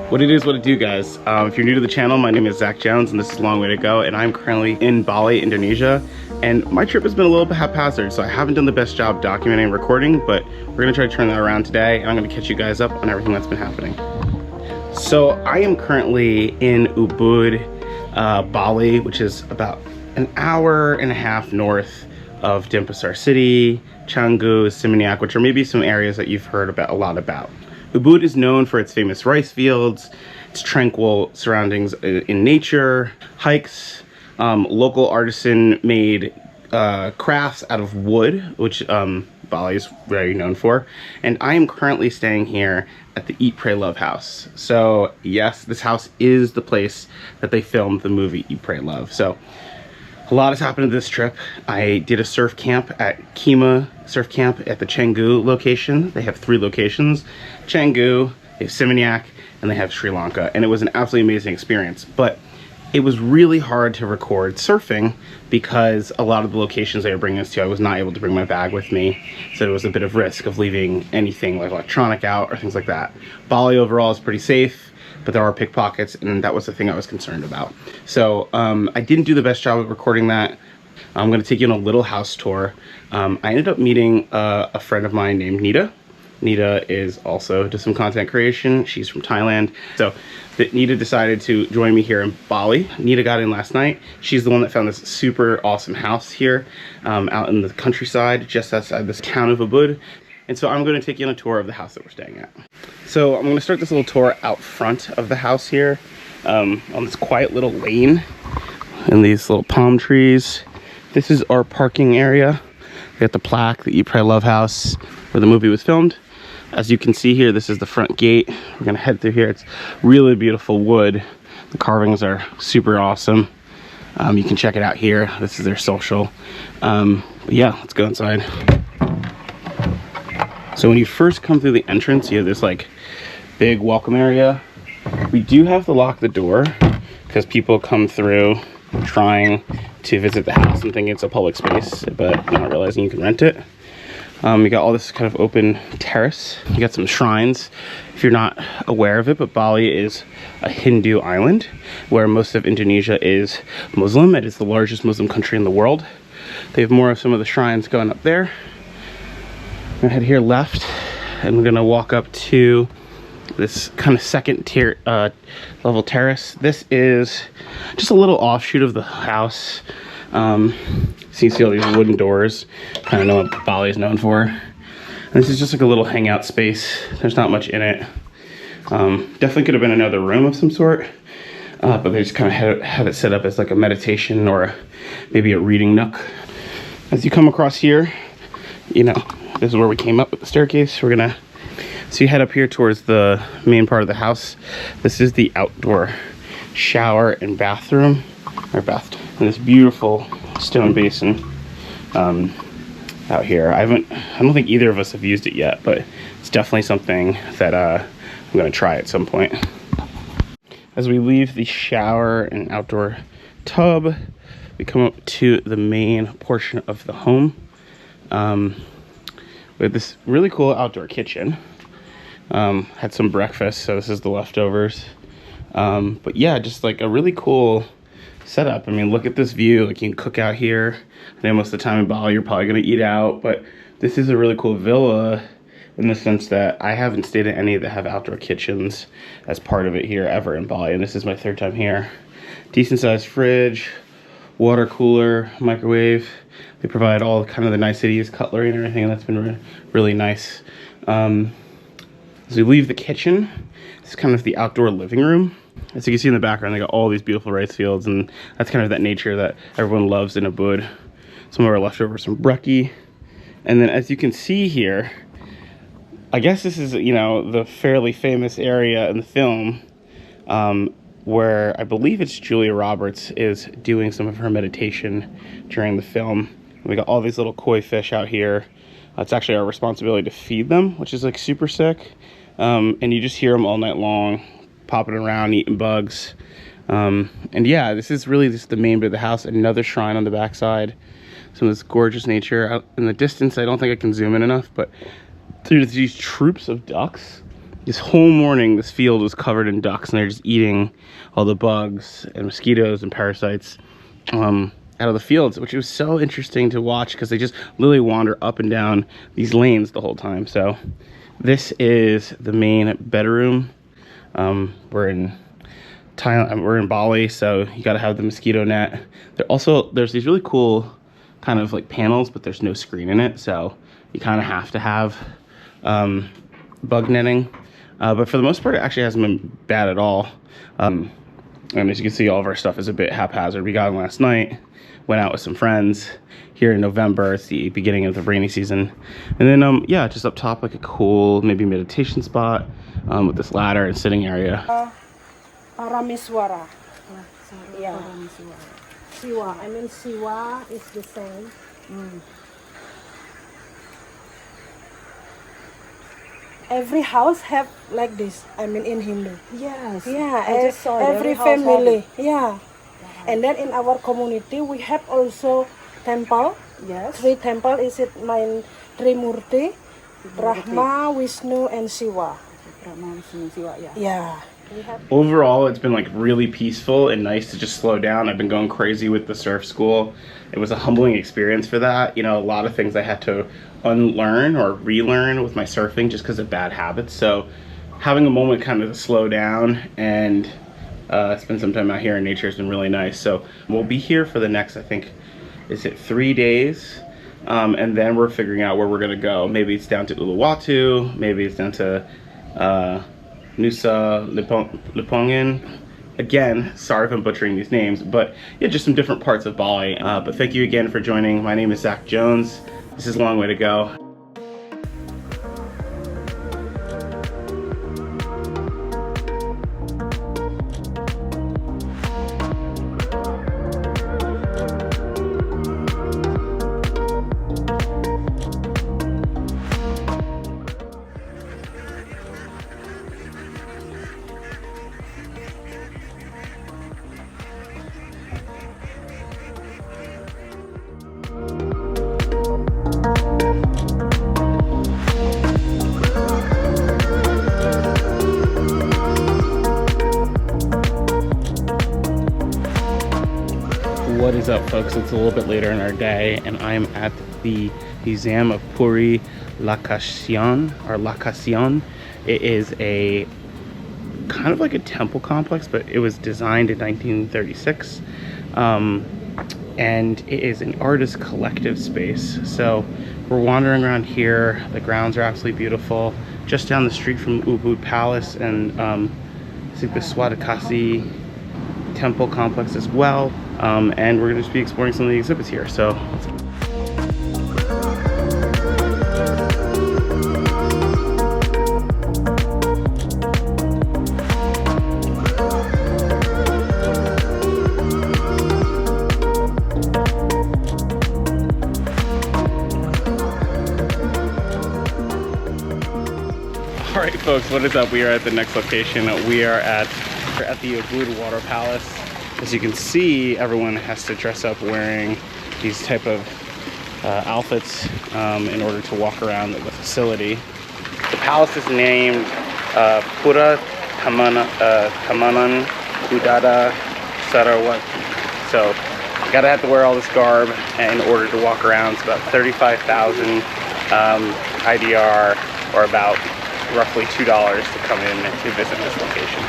What it is, what it do, guys. If you're new to the channel, my name is Zach Jones and this is Long Way to Go, and I'm currently in Bali, Indonesia. And my trip has been a little bit haphazard, so I haven't done the best job documenting and recording, but we're gonna try to turn that around today, and I'm gonna catch you guys up on everything that's been happening. So I am currently in Ubud, Bali, which is about an hour and a half north of Denpasar City, Canggu, Seminyak, which are maybe some areas that you've heard about a lot about. Ubud is known for its famous rice fields, its tranquil surroundings in nature, hikes, local artisan-made crafts out of wood, which Bali is very known for. And I am currently staying here at the Eat, Pray, Love house. So yes, this house is the place that they filmed the movie Eat, Pray, Love. So a lot has happened this trip. I did a surf camp at Kima Surf Camp at the Canggu location. They have 3 locations: Canggu, they have Seminyak, and they have Sri Lanka. And it was an absolutely amazing experience. But it was really hard to record surfing because a lot of the locations they were bringing us to, I was not able to bring my bag with me. So there was a bit of risk of leaving anything like electronic out or things like that. Bali overall is pretty safe, but there are pickpockets, and that was the thing I was concerned about. So I didn't do the best job of recording that. I'm gonna take you on a little house tour. I ended up meeting a friend of mine named Nida. Nida is also does some content creation. She's from Thailand. So Nida decided to join me here in Bali. Nida got in last night. She's the one that found this super awesome house here out in the countryside, just outside this town of Ubud. And so I'm going to take you on a tour of the house that we're staying at. So I'm going to start this little tour out front of the house here, on this quiet little lane and these little palm trees. This is our parking area. We got the plaque, the Eat, Pray, Love house, where the movie was filmed. As you can see here, this is the front gate. We're going to head through here. It's really beautiful wood. The carvings are super awesome. You can check it out here. This is their social. But yeah, let's go inside. So when you first come through the entrance, you have this like big welcome area. We do have to lock the door because people come through trying to visit the house and thinking it's a public space, but not realizing you can rent it. You got all this kind of open terrace. You got some shrines, if you're not aware of it, but Bali is a Hindu island where most of Indonesia is Muslim. It is the largest Muslim country in the world. They have more of some of the shrines going up there. I'm gonna head here left, and we're gonna walk up to this kind of second tier level terrace. This is just a little offshoot of the house. So you see all these wooden doors. Kind of know what Bali is known for. And this is just like a little hangout space. There's not much in it. Definitely could have been another room of some sort, but they just kind of have it set up as like a meditation or maybe a reading nook. As you come across here, you know, this is where we came up with the staircase. So you head up here towards the main part of the house. This is the outdoor shower and bathroom, and this beautiful stone basin out here. I don't think either of us have used it yet, but it's definitely something that I'm gonna try at some point. As we leave the shower and outdoor tub, we come up to the main portion of the home. We have this really cool outdoor kitchen. Had some breakfast, so this is the leftovers. But yeah, just like a really cool setup. I mean, look at this view. Like, you can cook out here. I know most of the time in Bali you're probably gonna eat out, but this is a really cool villa in the sense that I haven't stayed at any that have outdoor kitchens as part of it here ever in Bali, and this is my 3rd time here. Decent sized fridge, water cooler, microwave. They provide all kind of the niceties, cutlery and everything, and that's been really nice. As we leave the kitchen, this is kind of the outdoor living room. As you can see in the background, they got all these beautiful rice fields, and that's kind of that nature that everyone loves in Ubud. Some of our leftovers from brekkie. And then as you can see here, I guess this is, you know, the fairly famous area in the film where I believe it's Julia Roberts is doing some of her meditation during the film. We got all these little koi fish out here. It's actually our responsibility to feed them, which is like super sick. And you just hear them all night long, popping around, eating bugs. And yeah, this is really just the main bit of the house. Another shrine on the backside. Some of this gorgeous nature. Out in the distance, I don't think I can zoom in enough, but there's these troops of ducks this whole morning, this field was covered in ducks, and they're just eating all the bugs and mosquitoes and parasites out of the fields, which was so interesting to watch because they just literally wander up and down these lanes the whole time. So this is the main bedroom. We're in Thailand, we're in Bali, so you got to have the mosquito net. There's these really cool kind of like panels, but there's no screen in it, so you kind of have to have bug netting. But for the most part, it actually hasn't been bad at all. And as you can see, all of our stuff is a bit haphazard. We got in last night, went out with some friends here in November. It's the beginning of the rainy season. And then, yeah, just up top, like a cool, maybe meditation spot with this ladder and sitting area. Parameswara. Yeah. Siwa. I mean, Siwa is the same. Every house have like this. I mean, in Hindu. Yes. Yeah. I just saw every family. Yeah. And then in our community, we have also temple. Yes. 3 temple. Is it my Trimurti, Brahma, Vishnu, and Shiva? Brahma, Vishnu, Shiva. Yeah. Yeah. Overall, it's been like really peaceful and nice to just slow down. I've been going crazy with the surf school. It was a humbling experience for that. You know, a lot of things I had to unlearn or relearn with my surfing just because of bad habits. So having a moment kind of to slow down and spend some time out here in nature has been really nice. So we'll be here for the next, I think, is it 3 days? And then we're figuring out where we're gonna go. Maybe it's down to Uluwatu, maybe it's down to Nusa Lipongan. Again, sorry if I'm butchering these names, but yeah, just some different parts of Bali. But thank you again for joining. My name is Zach Jones. This is a long way to go. What is up, folks? It's a little bit later in our day, and I'm at the Museum of Puri Lukisan, or Lukisan. It is a kind of like a temple complex, but it was designed in 1936, and it is an artist collective space. So we're wandering around here. The grounds are absolutely beautiful. Just down the street from Ubud Palace and I think the Swadakasi temple complex as well. And we're going to just be exploring some of the exhibits here. So let's go. All right, folks, what is up? We are at the next location. We're at the Ubud Water Palace. As you can see, everyone has to dress up wearing these type of outfits in order to walk around the facility. The palace is named Pura Taman Kemuda Saraswati. So you gotta have to wear all this garb in order to walk around. It's about 35,000 IDR, or about roughly $2 to come in to visit this location.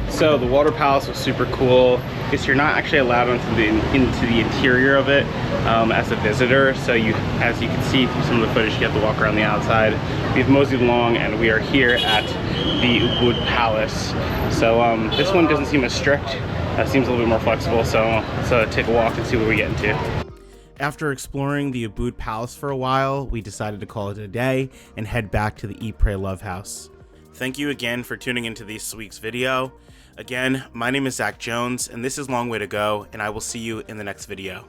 So the water palace was super cool. Because you're not actually allowed into the interior of it as a visitor. So as you can see from some of the footage, you have to walk around the outside. We've moseyed along, and we are here at the Ubud Palace. So this one doesn't seem as strict. It seems a little bit more flexible. So let's take a walk and see what we get into. After exploring the Ubud Palace for a while, we decided to call it a day and head back to the Eat, Pray, Love house. Thank you again for tuning into this week's video. Again, my name is Zach Jones, and this is Long Way to Go, and I will see you in the next video.